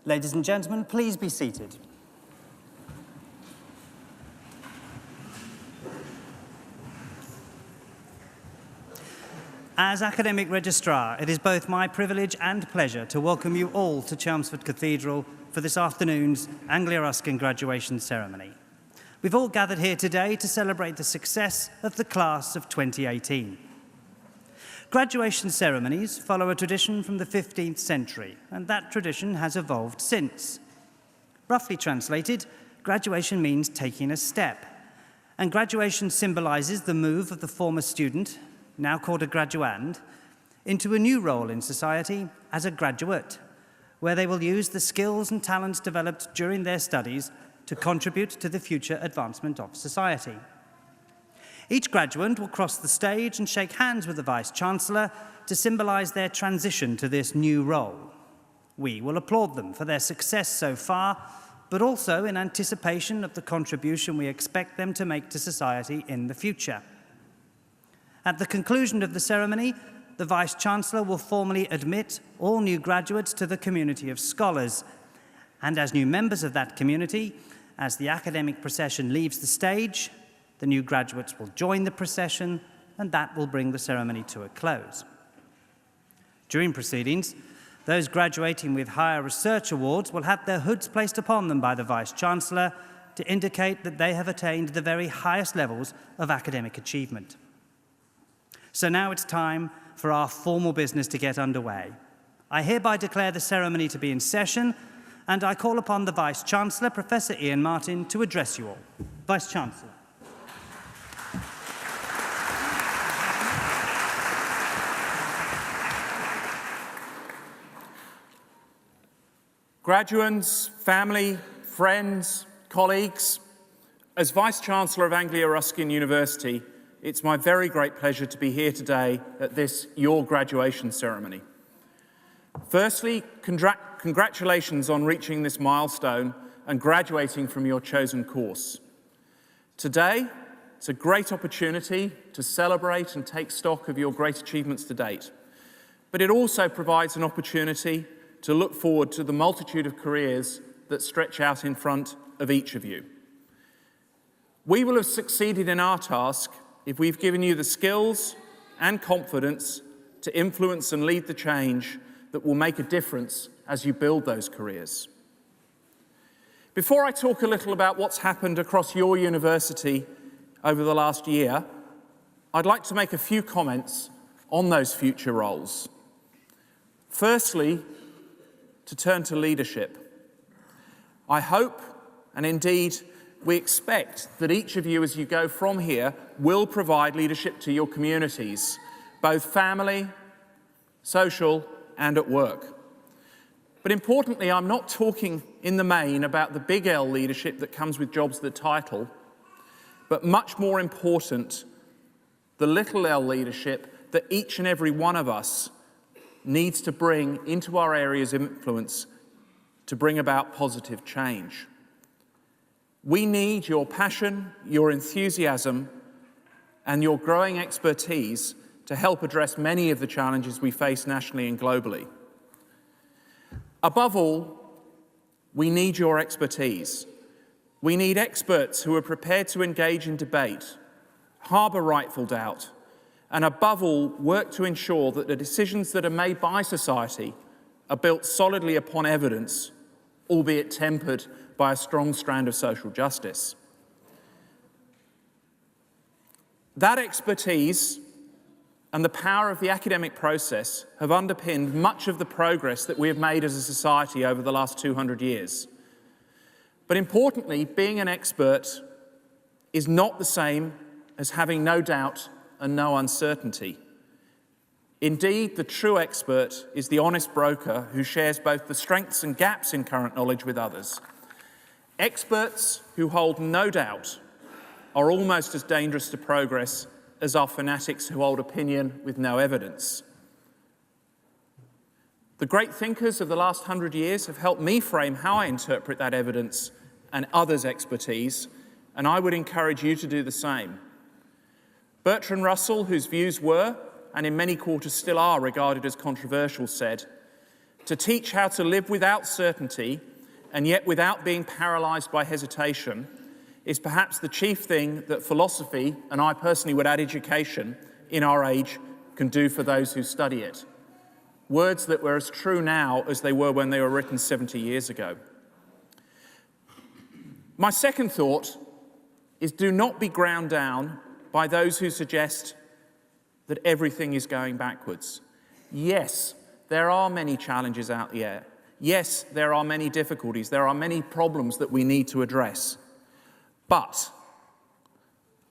Ladies and gentlemen, please be seated. As Academic Registrar, it is both my privilege and pleasure to welcome you all to Chelmsford Cathedral for this afternoon's Anglia Ruskin graduation ceremony. We've all gathered here today to celebrate the success of the class of 2018. Graduation ceremonies follow a tradition from the 15th century, and that tradition has evolved since. Roughly translated, graduation means taking a step, and graduation symbolizes the move of the former student, now called a graduand, into a new role in society as a graduate, where they will use the skills and talents developed during their studies to contribute to the future advancement of society. Each graduand will cross the stage and shake hands with the Vice-chancellor to symbolize their transition to this new role. We will applaud them for their success so far, but also in anticipation of the contribution we expect them to make to society in the future. At the conclusion of the ceremony, the Vice-chancellor will formally admit all new graduates to the community of scholars, and as new members of that community, as the academic procession leaves the stage, the new graduates will join the procession, and that will bring the ceremony to a close. During proceedings, those graduating with higher research awards will have their hoods placed upon them by the Vice-chancellor to indicate that they have attained the very highest levels of academic achievement. So now it's time for our formal business to get underway. I hereby declare the ceremony to be in session, and I call upon the Vice-chancellor, Professor Ian Martin, to address you all. Vice-chancellor. Graduates, family, friends, colleagues, as Vice-Chancellor of Anglia Ruskin University, it's my very great pleasure to be here today at this, your graduation ceremony. Firstly, congratulations on reaching this milestone and graduating from your chosen course. Today, it's a great opportunity to celebrate and take stock of your great achievements to date, but it also provides an opportunity to look forward to the multitude of careers that stretch out in front of each of you. We will have succeeded in our task if we've given you the skills and confidence to influence and lead the change that will make a difference as you build those careers. Before I talk a little about what's happened across your university over the last year, I'd like to make a few comments on those future roles. Firstly, to turn to leadership. I hope, and indeed we expect, that each of you as you go from here will provide leadership to your communities, both family, social, and at work. But importantly, I'm not talking in the main about the big L leadership that comes with jobs the title, but much more important, the little L leadership that each and every one of us needs to bring into our areas of influence to bring about positive change. We need your passion, your enthusiasm, and your growing expertise to help address many of the challenges we face nationally and globally. Above all, we need your expertise. We need experts who are prepared to engage in debate, harbour rightful doubt, and above all, work to ensure that the decisions that are made by society are built solidly upon evidence, albeit tempered by a strong strand of social justice. That expertise and the power of the academic process have underpinned much of the progress that we have made as a society over the last 200 years. But importantly, being an expert is not the same as having no doubt and no uncertainty. Indeed, the true expert is the honest broker who shares both the strengths and gaps in current knowledge with others. Experts who hold no doubt are almost as dangerous to progress as are fanatics who hold opinion with no evidence. The great thinkers of the last 100 years have helped me frame how I interpret that evidence and others' expertise, and I would encourage you to do the same. Bertrand Russell, whose views were, and in many quarters still are, regarded as controversial, said, "To teach how to live without certainty and yet without being paralysed by hesitation is perhaps the chief thing that philosophy, and I personally would add education, in our age can do for those who study it." Words that were as true now as they were when they were written 70 years ago. My second thought is do not be ground down by those who suggest that everything is going backwards. Yes, there are many challenges out there. Yes, there are many difficulties. There are many problems that we need to address. But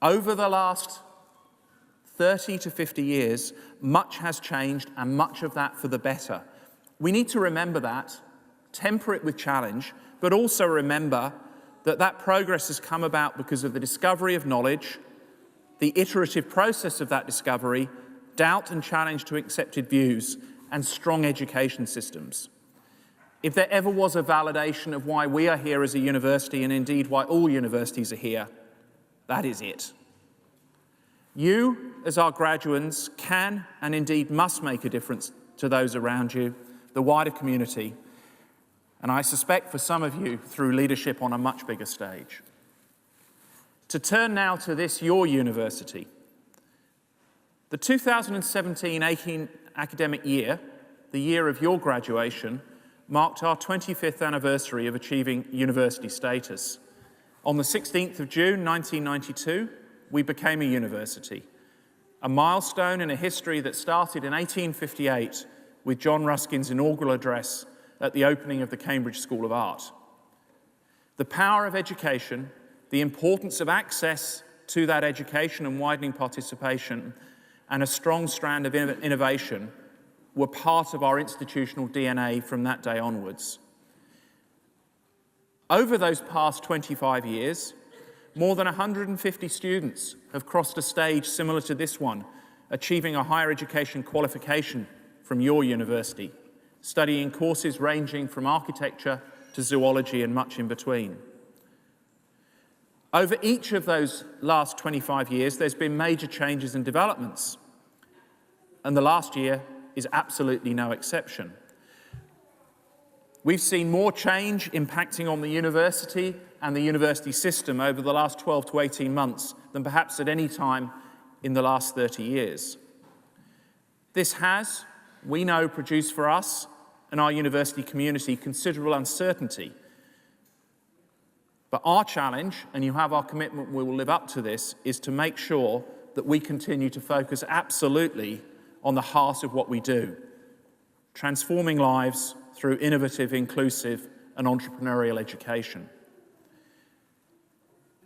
over the last 30 to 50 years, much has changed, and much of that for the better. We need to remember that, temper it with challenge, but also remember that that progress has come about because of the discovery of knowledge, the iterative process of that discovery, doubt and challenge to accepted views, and strong education systems. If there ever was a validation of why we are here as a university, and indeed why all universities are here, that is it. You, as our graduates, can and indeed must make a difference to those around you, the wider community, and I suspect for some of you, through leadership on a much bigger stage. To turn now to this, your university. The 2017-18 academic year, the year of your graduation, marked our 25th anniversary of achieving university status. On the 16th of June 1992, we became a university, a milestone in a history that started in 1858 with John Ruskin's inaugural address at the opening of the Cambridge School of Art. The power of education, the importance of access to that education and widening participation, and a strong strand of innovation were part of our institutional DNA from that day onwards. Over those past 25 years, more than 150 students have crossed a stage similar to this one, achieving a higher education qualification from your university, studying courses ranging from architecture to zoology and much in between. Over each of those last 25 years, there's been major changes and developments, and the last year is absolutely no exception. We've seen more change impacting on the university and the university system over the last 12 to 18 months than perhaps at any time in the last 30 years. This has, we know, produced for us and our university community considerable uncertainty. But our challenge, and you have our commitment, we will live up to this, is to make sure that we continue to focus absolutely on the heart of what we do, transforming lives through innovative, inclusive, and entrepreneurial education.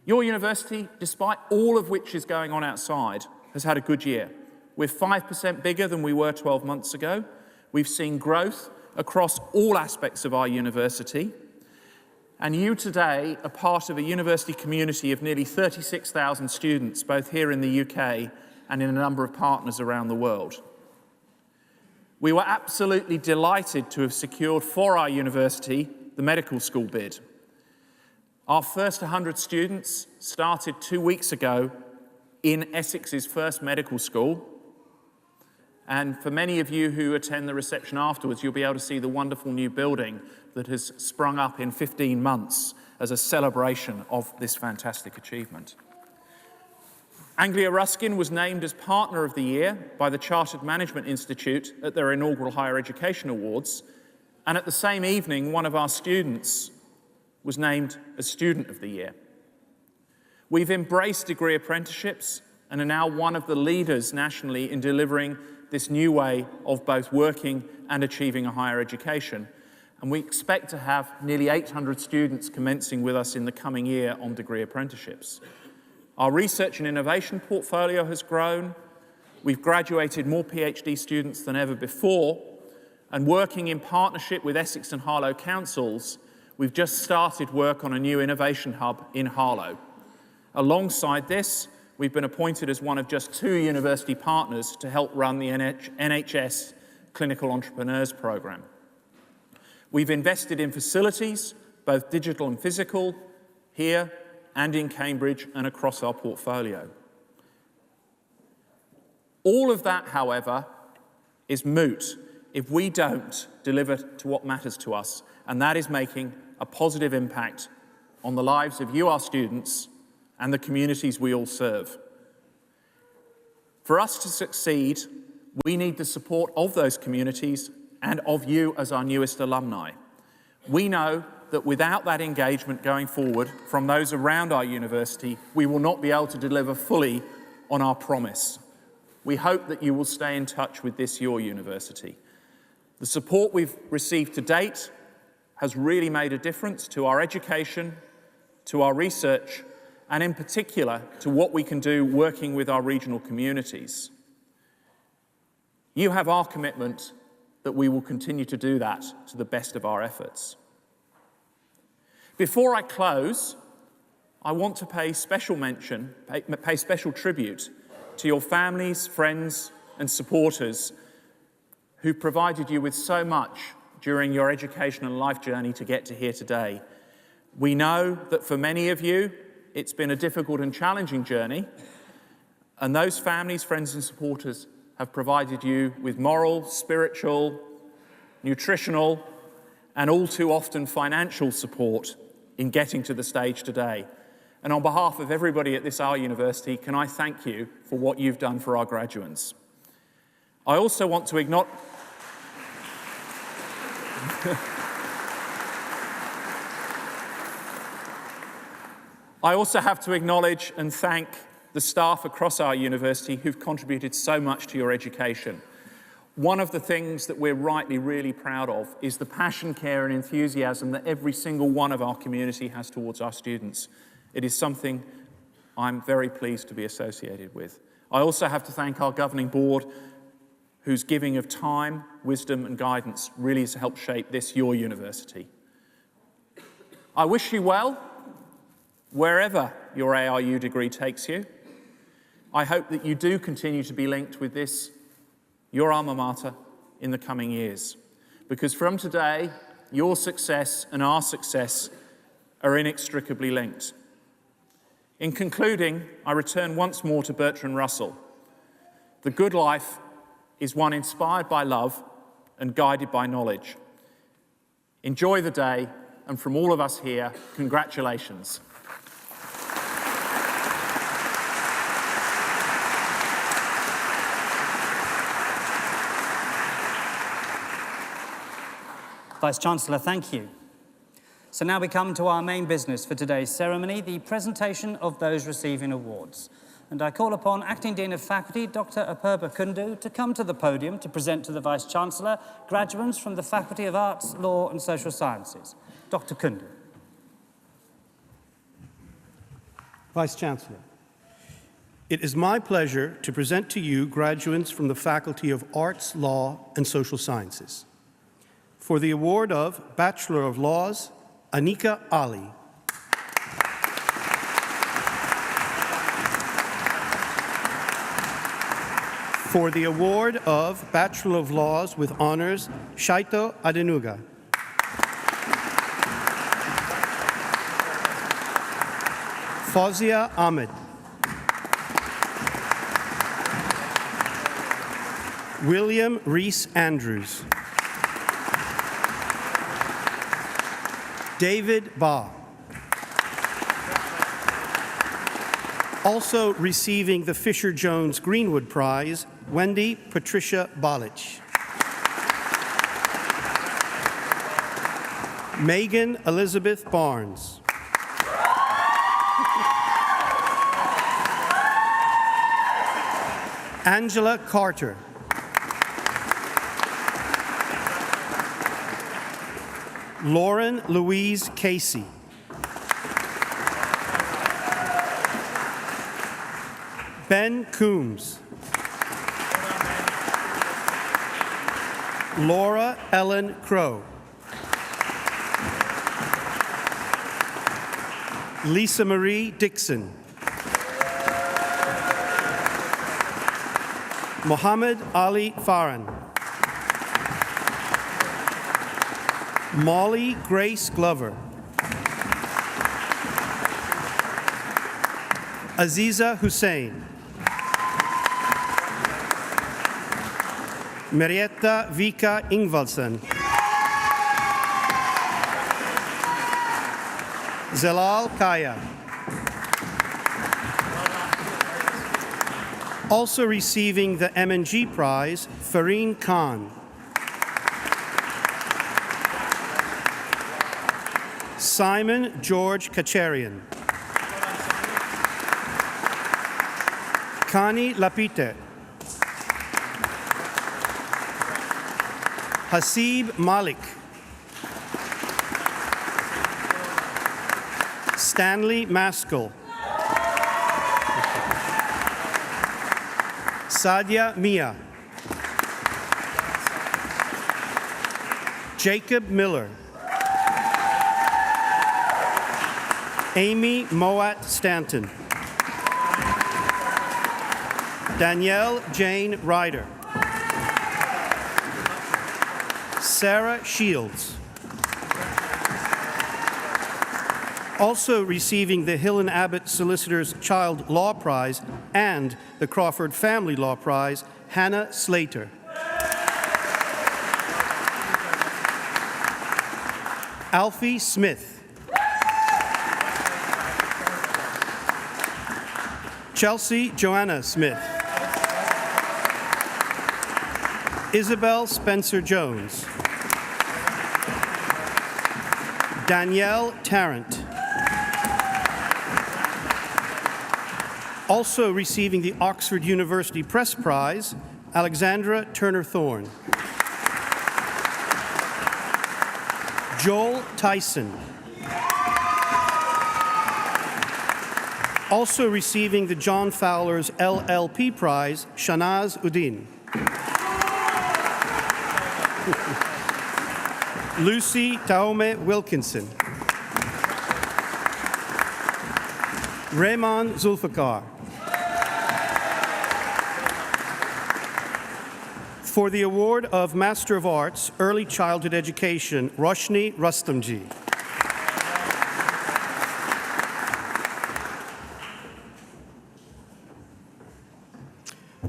Your university, despite all of which is going on outside, has had a good year. We're 5% bigger than we were 12 months ago. We've seen growth across all aspects of our university. And you today are part of a university community of nearly 36,000 students, both here in the UK and in a number of partners around the world. We were absolutely delighted to have secured for our university the medical school bid. Our first 100 students started 2 weeks ago in Essex's first medical school. And for many of you who attend the reception afterwards, you'll be able to see the wonderful new building that has sprung up in 15 months as a celebration of this fantastic achievement. Anglia Ruskin was named as Partner of the Year by the Chartered Management Institute at their inaugural Higher Education Awards, and at the same evening, one of our students was named as Student of the Year. We've embraced degree apprenticeships and are now one of the leaders nationally in delivering this new way of both working and achieving a higher education. And we expect to have nearly 800 students commencing with us in the coming year on degree apprenticeships. Our research and innovation portfolio has grown. We've graduated more PhD students than ever before. And working in partnership with Essex and Harlow councils, we've just started work on a new innovation hub in Harlow. Alongside this, we've been appointed as one of just 2 university partners to help run the NHS Clinical Entrepreneurs Programme. We've invested in facilities, both digital and physical, here and in Cambridge and across our portfolio. All of that, however, is moot if we don't deliver to what matters to us, and that is making a positive impact on the lives of you, our students, and the communities we all serve. For us to succeed, we need the support of those communities and of you as our newest alumni. We know that without that engagement going forward from those around our university, we will not be able to deliver fully on our promise. We hope that you will stay in touch with this, your university. The support we've received to date has really made a difference to our education, to our research, and in particular to what we can do working with our regional communities. You have our commitment that we will continue to do that to the best of our efforts. Before I close, I want to pay special tribute to your families, friends, and supporters who provided you with so much during your education and life journey to get to here today. We know that for many of you, it's been a difficult and challenging journey, and those families, friends, and supporters have provided you with moral, spiritual, nutritional, and all too often financial support in getting to the stage today. And on behalf of everybody at this Our University, can I thank you for what you've done for our graduates. I also want to acknowledge... I also have to acknowledge and thank the staff across our university who've contributed so much to your education. One of the things that we're rightly really proud of is the passion, care and enthusiasm that every single one of our community has towards our students. It is something I'm very pleased to be associated with. I also have to thank our governing board, whose giving of time, wisdom and guidance really has helped shape this, your university. I wish you well, wherever your ARU degree takes you. I hope that you do continue to be linked with this, your alma mater, in the coming years. Because from today, your success and our success are inextricably linked. In concluding, I return once more to Bertrand Russell. The good life is one inspired by love and guided by knowledge. Enjoy the day, and from all of us here, congratulations. Vice-Chancellor, thank you. So now we come to our main business for today's ceremony, the presentation of those receiving awards. And I call upon Acting Dean of Faculty, Dr. Apurba Kundu, to come to the podium to present to the Vice-Chancellor graduates from the Faculty of Arts, Law and Social Sciences. Dr. Kundu. Vice-Chancellor, it is my pleasure to present to you graduates from the Faculty of Arts, Law and Social Sciences. For the award of Bachelor of Laws, Anika Ali. For the award of Bachelor of Laws with Honors, Shaito Adenuga. Fawzia Ahmed. William Reese Andrews. David Ba. Also receiving the Fisher-Jones Greenwood Prize, Wendy Patricia Balich. Megan Elizabeth Barnes. Angela Carter. Lauren Louise Casey. Ben Coombs. Laura Ellen Crow. Lisa Marie Dixon. Mohammed Ali Farhan. Molly Grace Glover. Aziza Hussein. Marietta Vika Ingvaldsen. Zelal Kaya. Also receiving the M&G Prize, Fareen Khan. Simon George Kacharian. Kani Lapite. Hasib Malik. Stanley Maskell. Sadia Mia. Jacob Miller. Amy Moat Stanton. Danielle Jane Ryder. Sarah Shields. Also receiving the Hill and Abbott Solicitor's Child Law Prize and the Crawford Family Law Prize, Hannah Slater. Alfie Smith. Chelsea Joanna Smith. Isabel Spencer Jones. Danielle Tarrant. Also receiving the Oxford University Press Prize, Alexandra Turner-Thorne. Joel Tyson. Also receiving the John Fowler's LLP Prize, Shanaz Uddin. Lucy Taome Wilkinson. Rehman Zulfikar. For the award of Master of Arts, Early Childhood Education, Roshni Rustamji.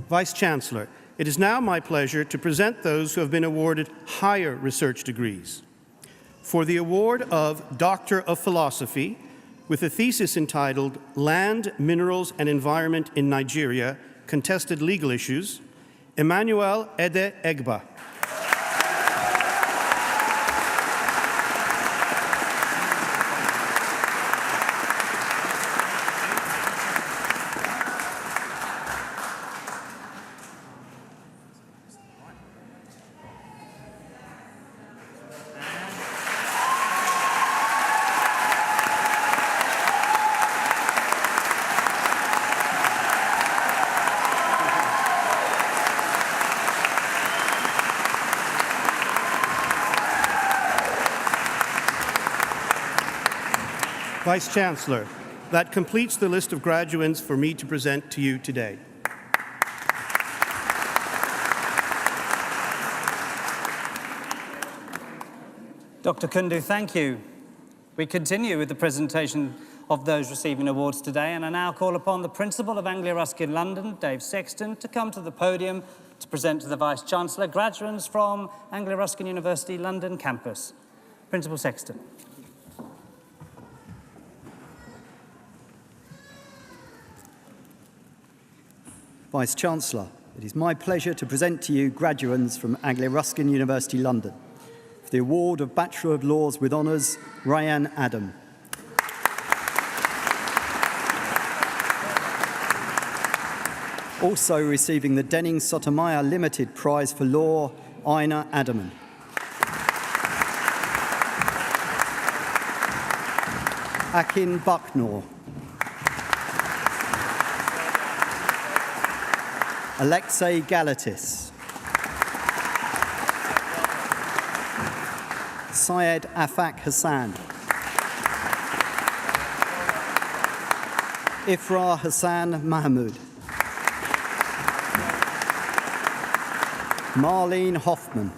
Vice-Chancellor, it is now my pleasure to present those who have been awarded higher research degrees. For the award of Doctor of Philosophy, with a thesis entitled Land, Minerals, and Environment in Nigeria, Contested Legal Issues, Emmanuel Ede Egba. Vice-Chancellor, that completes the list of graduates for me to present to you today. Dr. Kundu, thank you. We continue with the presentation of those receiving awards today, and I now call upon the Principal of Anglia Ruskin London, Dave Sexton, to come to the podium to present to the Vice-Chancellor graduates from Anglia Ruskin University London campus. Principal Sexton. Vice-Chancellor, it is my pleasure to present to you graduates from Anglia Ruskin University London for the award of Bachelor of Laws with Honours, Ryan Adam. Also receiving the Denning Sotomayor Limited Prize for Law, Ina Adaman. Akin Bucknor. Alexei Galatis. Syed Afak Hassan. Ifra Hassan Mahmoud. Marlene Hoffman.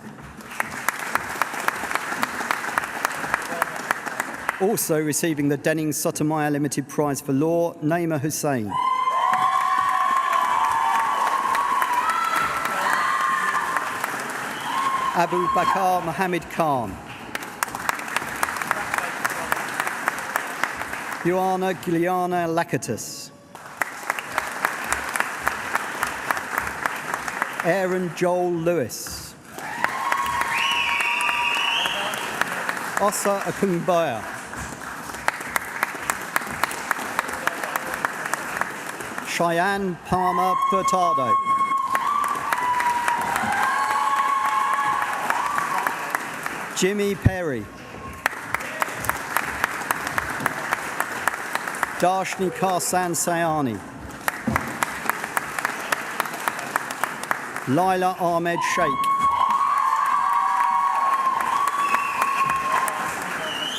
Also receiving the Denning Sotomayor Limited Prize for Law, Naima Hussain. Abu Bakar Mohammed Khan. Ioana Giuliana Lakatos. Aaron Joel Lewis. Osa Akungbaya. Cheyenne Palmer Furtado. Jimmy Perry. Darshni Karsan Sayani. Laila Ahmed Sheikh.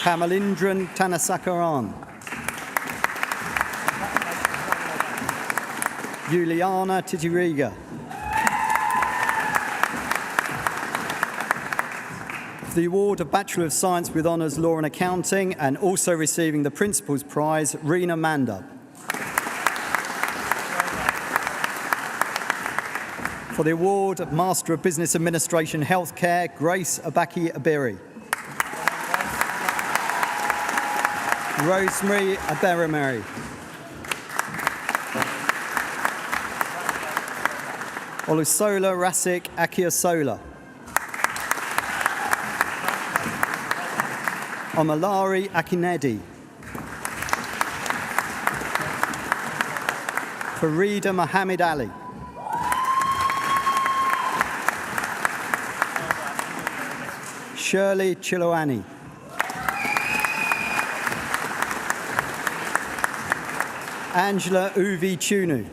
Kamalindran Tanasakaran. Juliana Titiriga. The award of Bachelor of Science with Honours Law and Accounting, and also receiving the Principal's Prize, Reena Mandab. For the award of Master of Business Administration Healthcare, Grace Abaki Abiri. Rosemary Aberamary. Olusola Rasik Akiasola. Omalari Akinedi. Farida Mohammed Ali. Shirley Chiloani. Angela Uvi Chunu.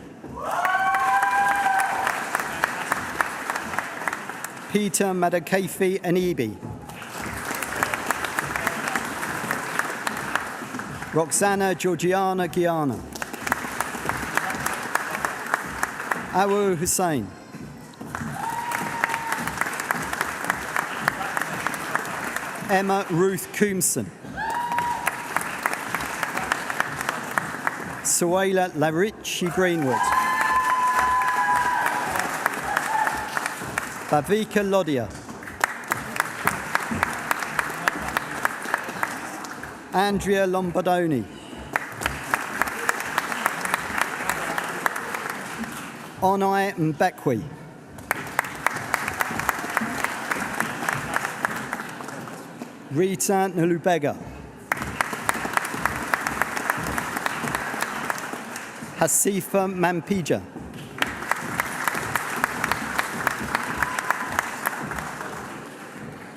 Peter Madakefi Anibi. Roxana Georgiana Giana. Awu Hussain. Emma Ruth Coomson. Suela Larichi Greenwood. Bavika Lodia. Andrea Lombardoni. Onai Mbekwe. Rita Nalubega. Hasifa Mampija.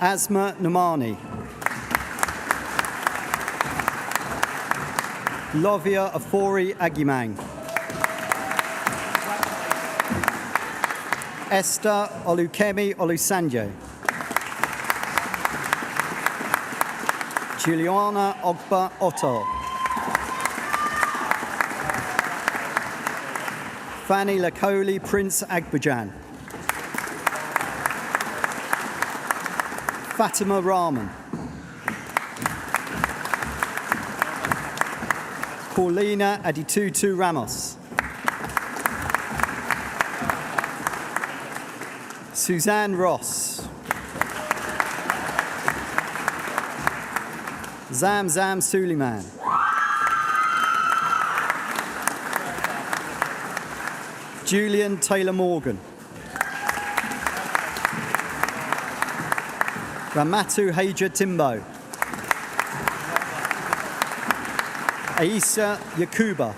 Asma Namani. Lovia Afori Agimang. Esther Olukemi Olusanjo. Juliana Ogba Otto. Fanny Lakoli Prince Agbajan. Fatima Rahman. Paulina Aditutu Ramos. Suzanne Ross. Zamzam Suleiman. Julian Taylor Morgan. Ramatu Haja Timbo. Aisa Yakuba.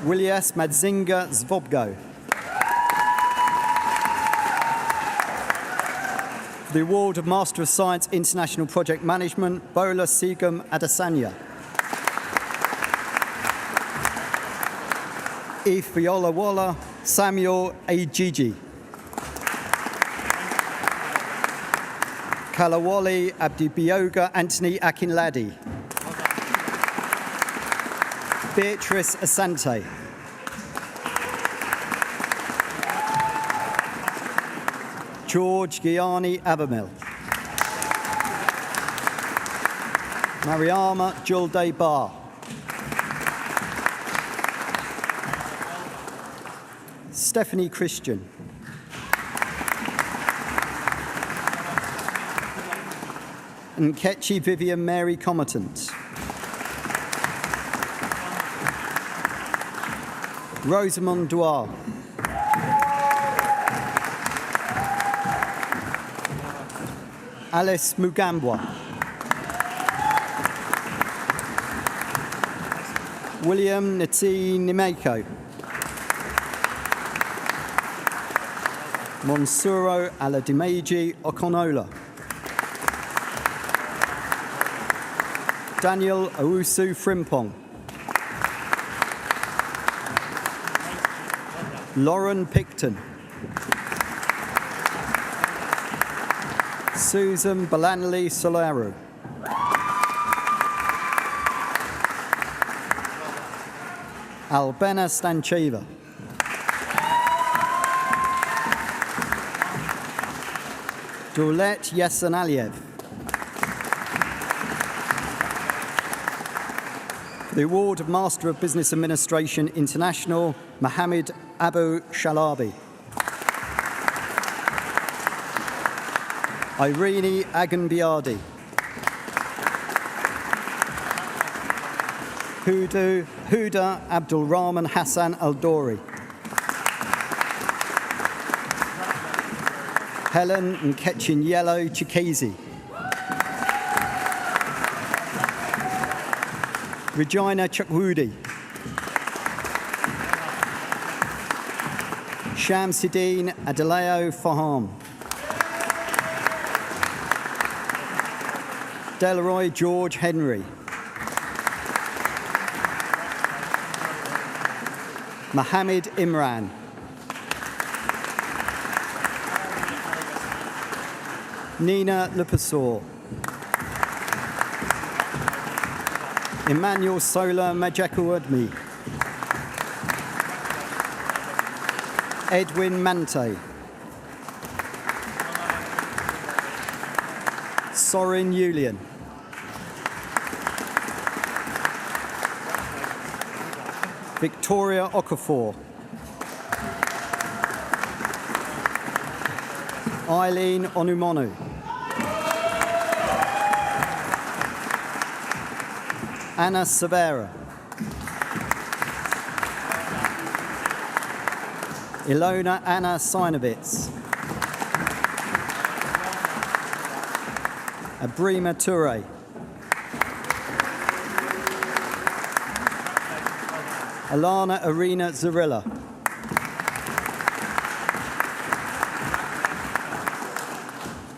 Willias Madzinga Zvobgo. The award of Master of Science International Project Management, Bola Sigam Adesanya. Ifeolawala Samuel Ajiji. Kalawole Abdibioga Anthony Akinladi. Beatrice Asante. George Gianni Abamil. Mariama Julde Bar. Stephanie Christian. Nkechi Vivian Mary Combatant. Rosamond Dwar. Alice Mugambwa. William Nati Nimeko. Monsuro Aladimeji Okonola. Daniel Owusu Frimpong. Lauren Picton. Susan Balanley Solaro. Albena Stancheva. Dolet Yasanaliev. The award of Master of Business Administration International, Mohammed Abu Shalabi. Irene Aganbiadi. Huda Abdul Rahman Hassan Al-Dori. Helen Nkechin Yellow Chikezi. Regina Chukwudi. Shamsuddin Adeleo Faham. Delroy George Henry. Mohammed Imran. Nina Lupasor. Emmanuel Sola Majakuadmi. Edwin Mante. Sorin Julian. Victoria Okafor. Eileen Onumonu. Anna Severa. Ilona Anna Sinovitz. Abrima Toure. Alana Arena Zarilla.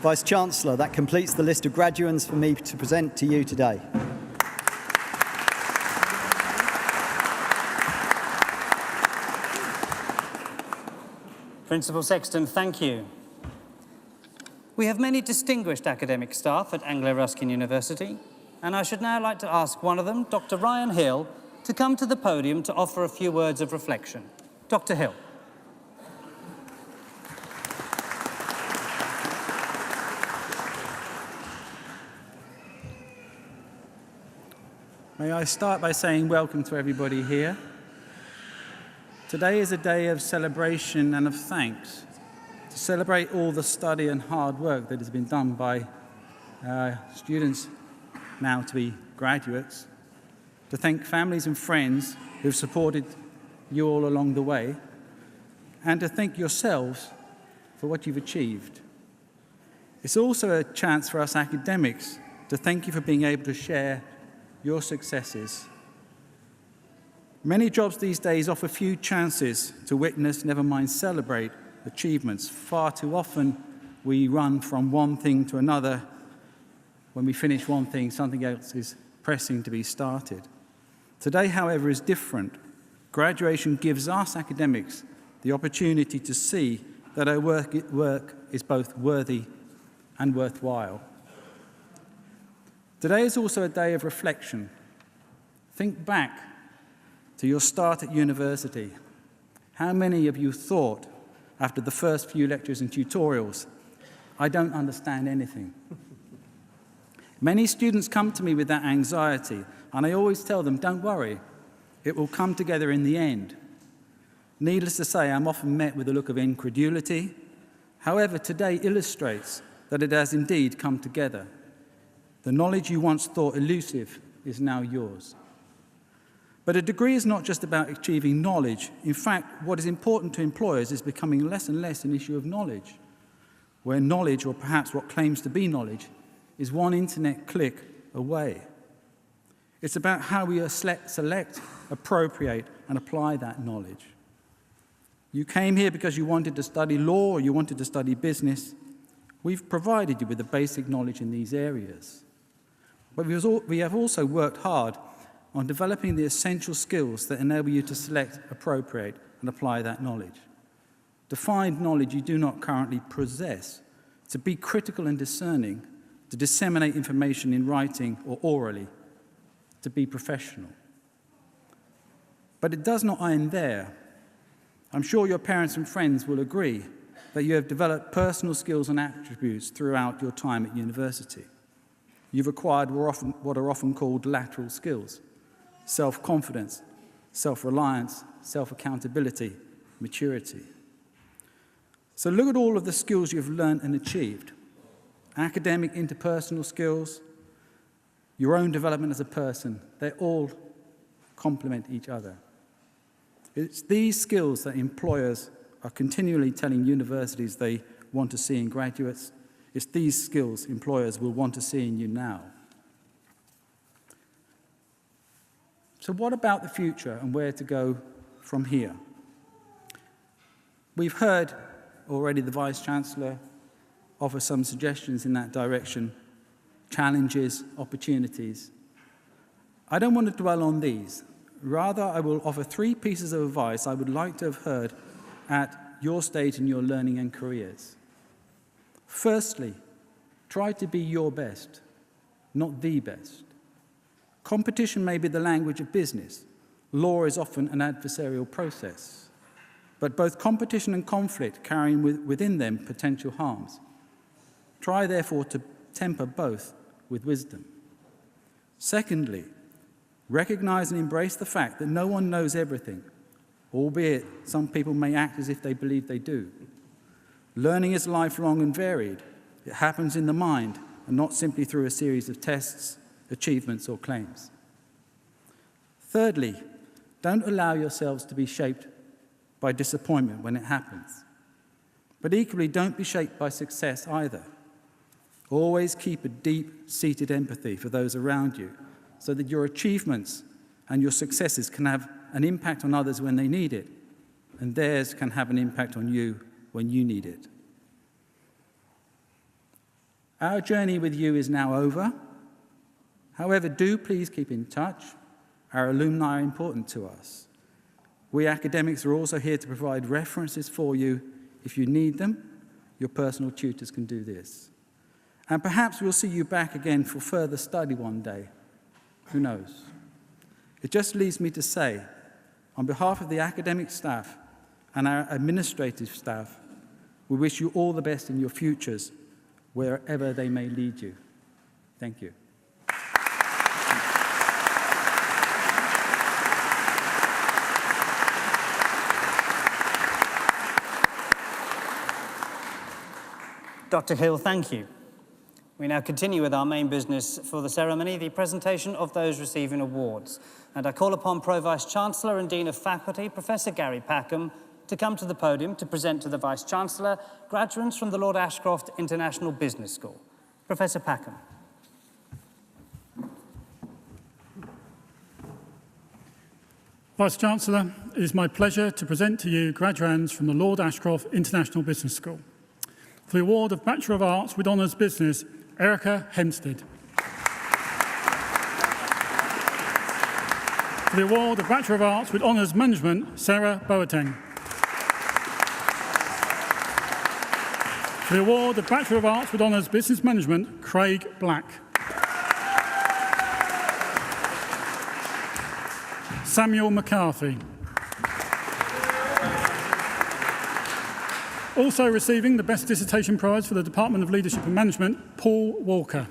Vice-chancellor, that completes the list of graduands for me to present to you today. Principal Sexton, thank you. We have many distinguished academic staff at Anglia Ruskin University, and I should now like to ask one of them, Dr. Ryan Hill, to come to the podium to offer a few words of reflection. Dr. Hill. May I start by saying welcome to everybody here. Today is a day of celebration and of thanks, to celebrate all the study and hard work that has been done by students now to be graduates, to thank families and friends who've supported you all along the way, and to thank yourselves for what you've achieved. It's also a chance for us academics to thank you for being able to share your successes. Many jobs these days offer few chances to witness, never mind celebrate, achievements. Far too often we run from one thing to another. When we finish one thing, something else is pressing to be started. Today, however, is different. Graduation gives us academics the opportunity to see that our work is both worthy and worthwhile. Today is also a day of reflection. Think back to your start at university. How many of you thought, after the first few lectures and tutorials, I don't understand anything? Many students come to me with that anxiety, and I always tell them, don't worry, it will come together in the end. Needless to say, I'm often met with a look of incredulity. However, today illustrates that it has indeed come together. The knowledge you once thought elusive is now yours. But a degree is not just about achieving knowledge. In fact, what is important to employers is becoming less and less an issue of knowledge, where knowledge, or perhaps what claims to be knowledge, is one internet click away. It's about how we select, appropriate, and apply that knowledge. You came here because you wanted to study law or you wanted to study business. We've provided you with the basic knowledge in these areas. But we have also worked hard on developing the essential skills that enable you to select, appropriate, and apply that knowledge. To find knowledge you do not currently possess, to be critical and discerning, to disseminate information in writing or orally, to be professional. But it does not end there. I'm sure your parents and friends will agree that you have developed personal skills and attributes throughout your time at university. You've acquired what are often called lateral skills: self-confidence, self-reliance, self-accountability, maturity. So look at all of the skills you've learned and achieved. Academic, interpersonal skills, your own development as a person, they all complement each other. It's these skills that employers are continually telling universities they want to see in graduates. It's these skills employers will want to see in you now. So what about the future and where to go from here? We've heard already the Vice-chancellor offer some suggestions in that direction, challenges, opportunities. I don't want to dwell on these. Rather, I will offer 3 pieces of advice I would like to have heard at your stage in your learning and careers. Firstly, try to be your best, not the best. Competition may be the language of business. Law is often an adversarial process. But both competition and conflict carry within them potential harms. Try, therefore, to temper both with wisdom. Secondly, recognize and embrace the fact that no one knows everything, albeit some people may act as if they believe they do. Learning is lifelong and varied. It happens in the mind and not simply through a series of tests, achievements, or claims. Thirdly, don't allow yourselves to be shaped by disappointment when it happens. But equally, don't be shaped by success either. Always keep a deep-seated empathy for those around you so that your achievements and your successes can have an impact on others when they need it, and theirs can have an impact on you when you need it. Our journey with you is now over. However, do please keep in touch. Our alumni are important to us. We academics are also here to provide references for you if you need them. Your personal tutors can do this. And perhaps we'll see you back again for further study one day. Who knows? It just leaves me to say, on behalf of the academic staff and our administrative staff, we wish you all the best in your futures, wherever they may lead you. Thank you. Dr. Hill, thank you. We now continue with our main business for the ceremony, the presentation of those receiving awards. And I call upon Pro-Vice-Chancellor and Dean of Faculty, Professor Gary Packham, to come to the podium to present to the Vice-Chancellor graduates from the Lord Ashcroft International Business School. Professor Packham. Vice-Chancellor, it is my pleasure to present to you graduands from the Lord Ashcroft International Business School. For the award of Bachelor of Arts with Honours Business, Erica Hempstead. For the award of Bachelor of Arts with Honours Management, Sarah Boateng. For the award of Bachelor of Arts with Honours Business Management, Craig Black. Samuel McCarthy. Also receiving the Best Dissertation Prize for the Department of Leadership and Management, Paul Walker.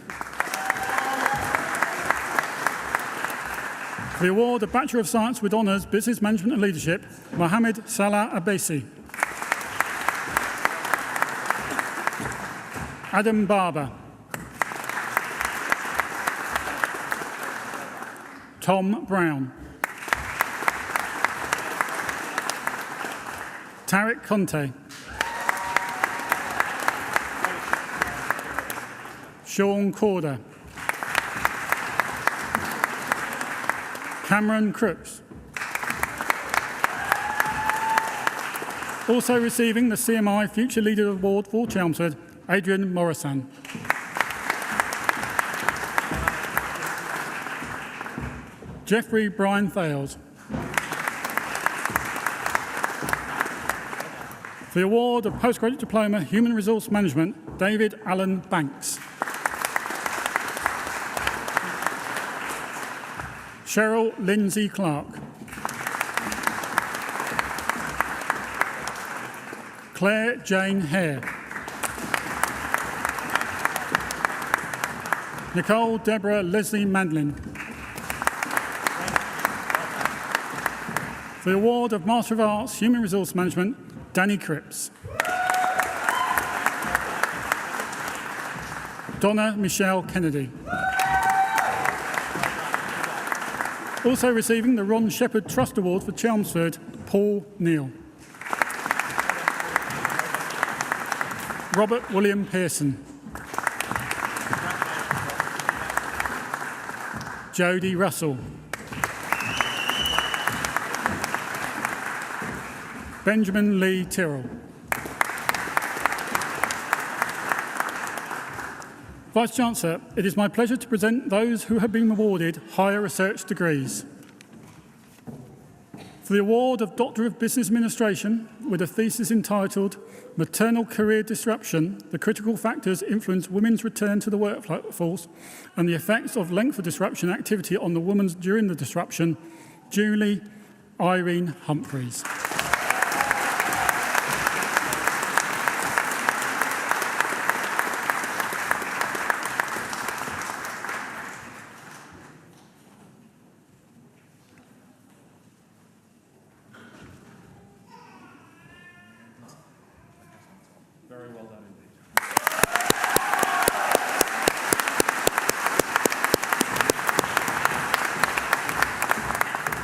For the award of Bachelor of Science with Honours Business Management and Leadership, Mohammed Salah Abesi. Adam Barber. Tom Brown. Tarek Conte. Sean Corder. Cameron Crooks. Also receiving the CMI Future Leader Award for Chelmsford, Adrian Morrison. Jeffrey Brian Thales. For the award of Postgraduate Diploma Human Resource Management, David Allen Banks. Cheryl Lindsay Clark. Claire Jane Hare. Nicole Deborah Leslie Mandlin. For the award of Master of Arts Human Resource Management, Danny Cripps. Donna Michelle Kennedy. Also receiving the Ron Shepherd Trust Award for Chelmsford, Paul Neal. Robert William Pearson. Jodie Russell. Benjamin Lee Tyrrell. Vice-Chancellor, it is my pleasure to present those who have been awarded higher research degrees. For the award of Doctor of Business Administration with a thesis entitled Maternal Career Disruption, the Critical Factors Influence Women's Return to the Workforce and the Effects of Length of Disruption Activity on the Woman During the Disruption, Julie Irene Humphreys. Very well done indeed.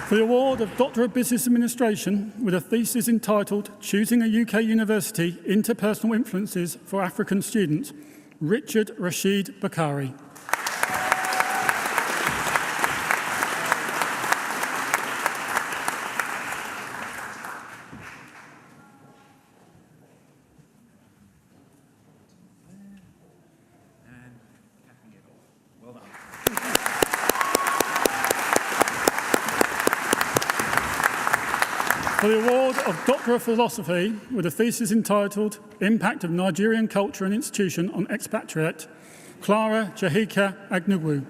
For the award of Doctor of Business Administration with a thesis entitled Choosing a UK University, Interpersonal Influences for African Students, Richard Rashid Bakari. Well done. For the award of Doctor of Philosophy with a thesis entitled Impact of Nigerian Culture and Institution on Expatriate, Clara Jahika Agnugwu.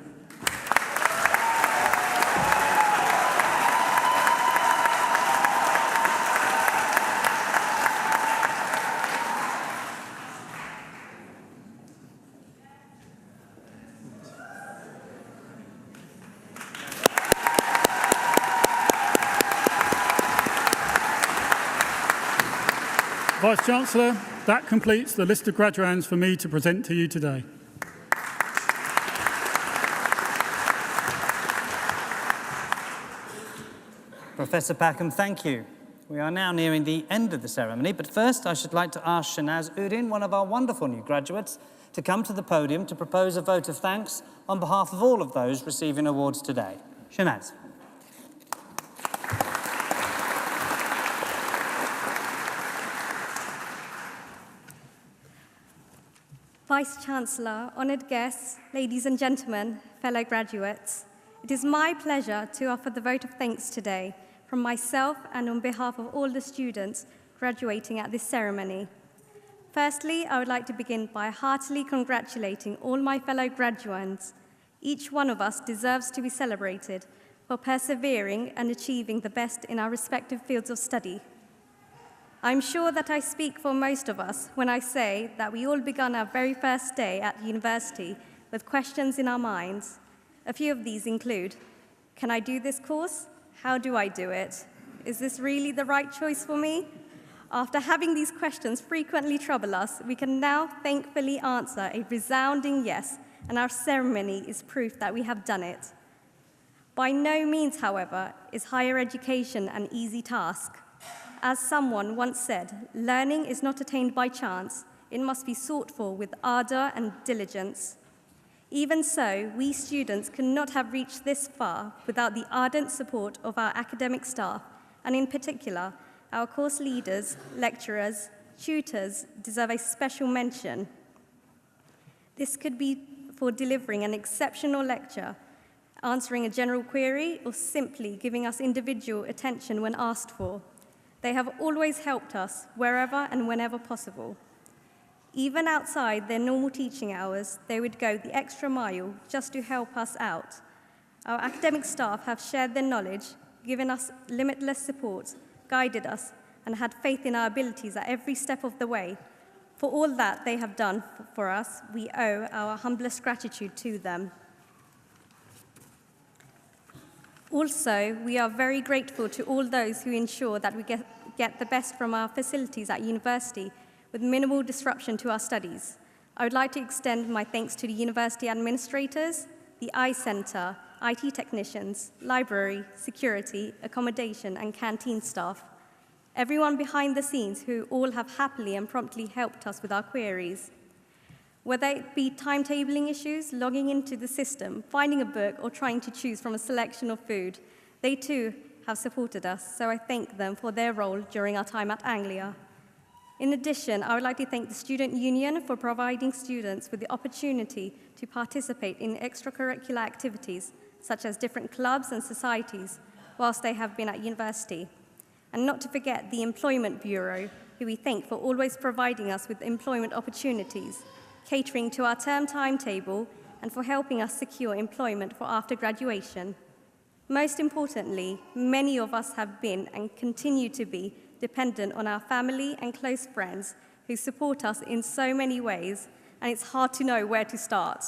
Vice-Chancellor, that completes the list of graduands for me to present to you today. Professor Packham, thank you. We are now nearing the end of the ceremony, but first I should like to ask Shanaz Uddin, one of our wonderful new graduates, to come to the podium to propose a vote of thanks on behalf of all of those receiving awards today. Shanaz. Vice-Chancellor, honoured guests, ladies and gentlemen, fellow graduates, it is my pleasure to offer the vote of thanks today from myself and on behalf of all the students graduating at this ceremony. Firstly, I would like to begin by heartily congratulating all my fellow graduands. Each one of us deserves to be celebrated for persevering and achieving the best in our respective fields of study. I'm sure that I speak for most of us when I say that we all began our very first day at university with questions in our minds. A few of these include, can I do this course? How do I do it? Is this really the right choice for me? After having these questions frequently trouble us, we can now thankfully answer a resounding yes, and our ceremony is proof that we have done it. By no means, however, is higher education an easy task. As someone once said, learning is not attained by chance. It must be sought for with ardor and diligence. Even so, we students could not have reached this far without the ardent support of our academic staff, and in particular, our course leaders, lecturers, tutors deserve a special mention. This could be for delivering an exceptional lecture, answering a general query, or simply giving us individual attention when asked for. They have always helped us wherever and whenever possible. Even outside their normal teaching hours, they would go the extra mile just to help us out. Our academic staff have shared their knowledge, given us limitless support, guided us, and had faith in our abilities at every step of the way. For all that they have done for us, we owe our humblest gratitude to them. Also, we are very grateful to all those who ensure that we get the best from our facilities at university with minimal disruption to our studies. I would like to extend my thanks to the university administrators, the I Centre, IT technicians, library, security, accommodation, and canteen staff. Everyone behind the scenes who all have happily and promptly helped us with our queries. Whether it be timetabling issues, logging into the system, finding a book, or trying to choose from a selection of food, they too have supported us, so I thank them for their role during our time at Anglia. In addition, I would like to thank the Student Union for providing students with the opportunity to participate in extracurricular activities, such as different clubs and societies, whilst they have been at university. And not to forget the Employment Bureau, who we thank for always providing us with employment opportunities, catering to our term timetable, and for helping us secure employment for after graduation. Most importantly, many of us have been and continue to be dependent on our family and close friends who support us in so many ways, and it's hard to know where to start.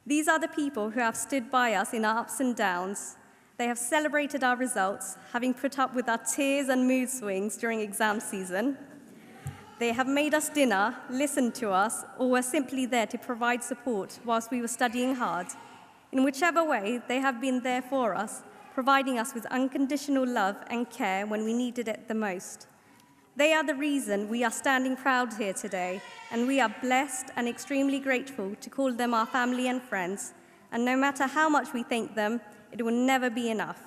These are the people who have stood by us in our ups and downs. They have celebrated our results, having put up with our tears and mood swings during exam season. They have made us dinner, listened to us, or were simply there to provide support whilst we were studying hard. In whichever way, they have been there for us, providing us with unconditional love and care when we needed it the most. They are the reason we are standing proud here today, and we are blessed and extremely grateful to call them our family and friends. And no matter how much we thank them, it will never be enough.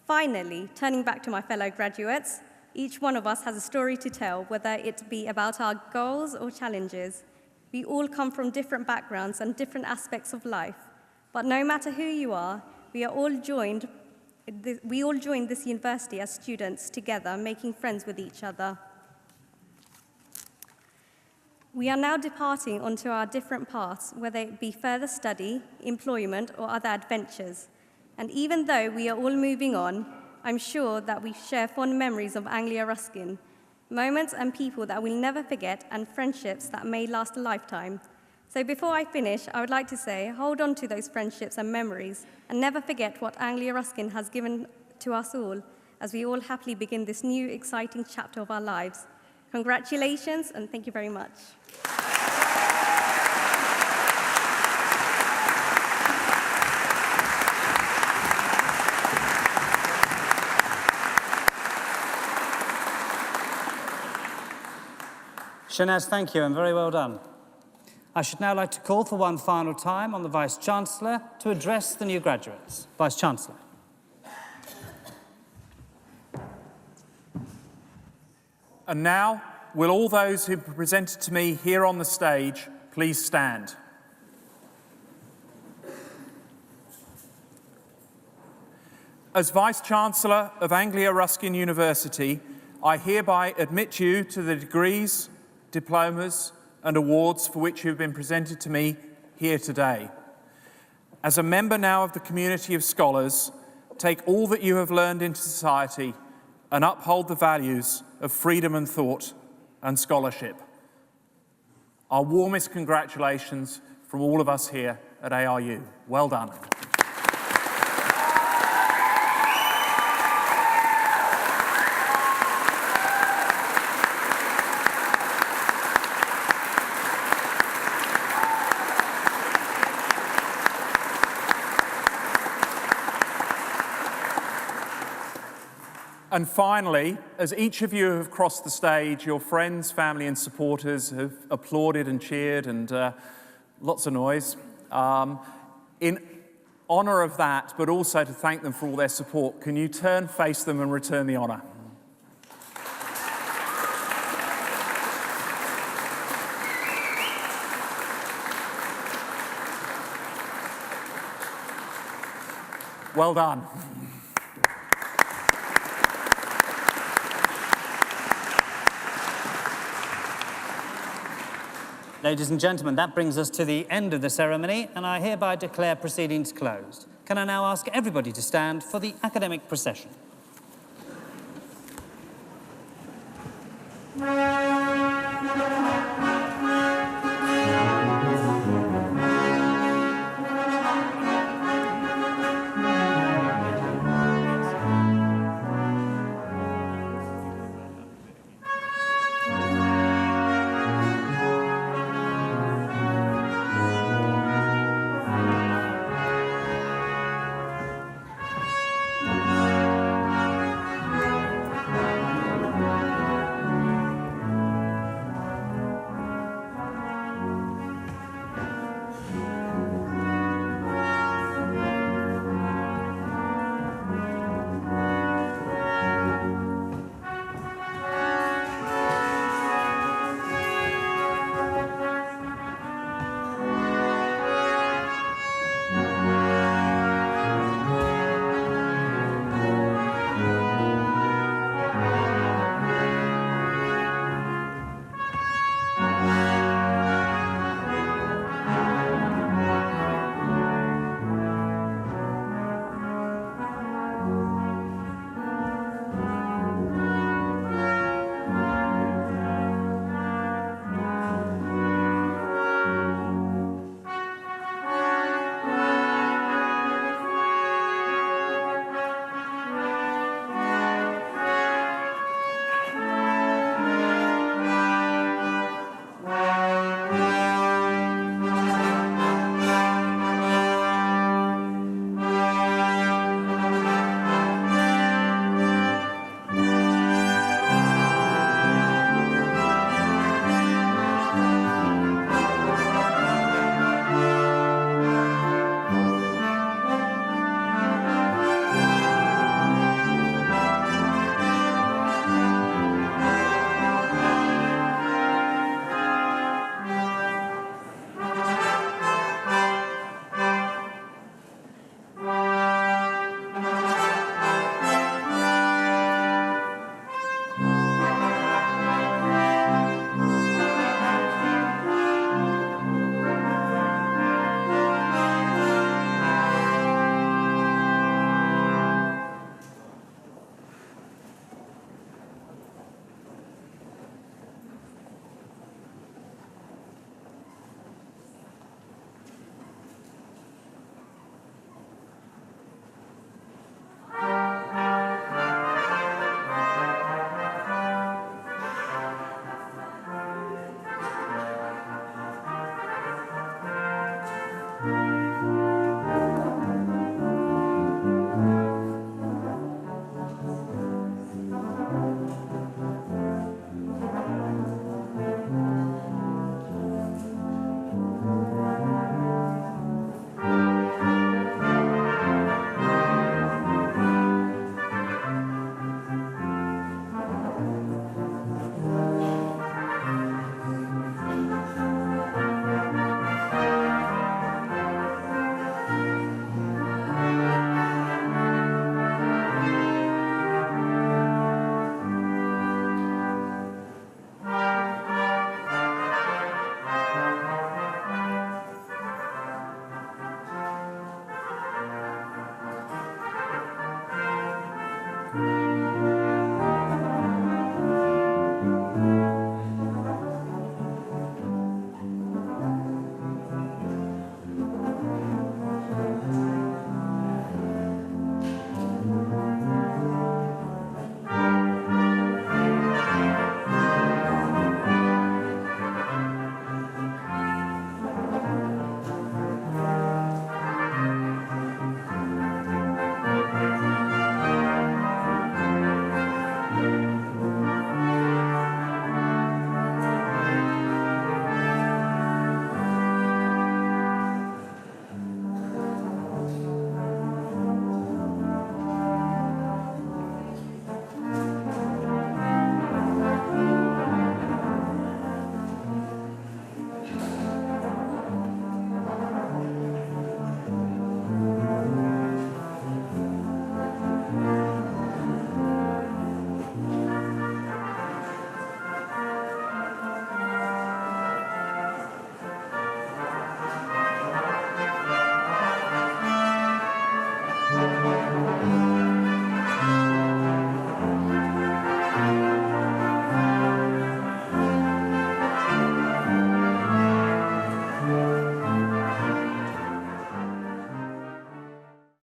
Finally, turning back to my fellow graduates, each one of us has a story to tell, whether it be about our goals or challenges. We all come from different backgrounds and different aspects of life, but no matter who you are, we all joined this university as students together, making friends with each other. We are now departing onto our different paths, whether it be further study, employment, or other adventures. And even though we are all moving on, I'm sure that we share fond memories of Anglia Ruskin, moments and people that we'll never forget, and friendships that may last a lifetime. So before I finish, I would like to say, hold on to those friendships and memories, and never forget what Anglia Ruskin has given to us all, as we all happily begin this new, exciting chapter of our lives. Congratulations, and thank you very much. Shanaz, thank you, and very well done. I should now like to call for one final time on the Vice-chancellor to address the new graduates. Vice-chancellor. And now, will all those who presented to me here on the stage please stand? As Vice-Chancellor of Anglia Ruskin University, I hereby admit you to the degrees, diplomas, and awards for which you have been presented to me here today. As a member now of the community of scholars, take all that you have learned into society and uphold the values of freedom and thought and scholarship. Our warmest congratulations from all of us here at ARU. Well done. And finally, as each of you have crossed the stage, your friends, family and supporters have applauded and cheered and lots of noise. In honour of that, but also to thank them for all their support, can you turn, face them and return the honour? Well done. Ladies and gentlemen, that brings us to the end of the ceremony, and I hereby declare proceedings closed. Can I now ask everybody to stand for the academic procession?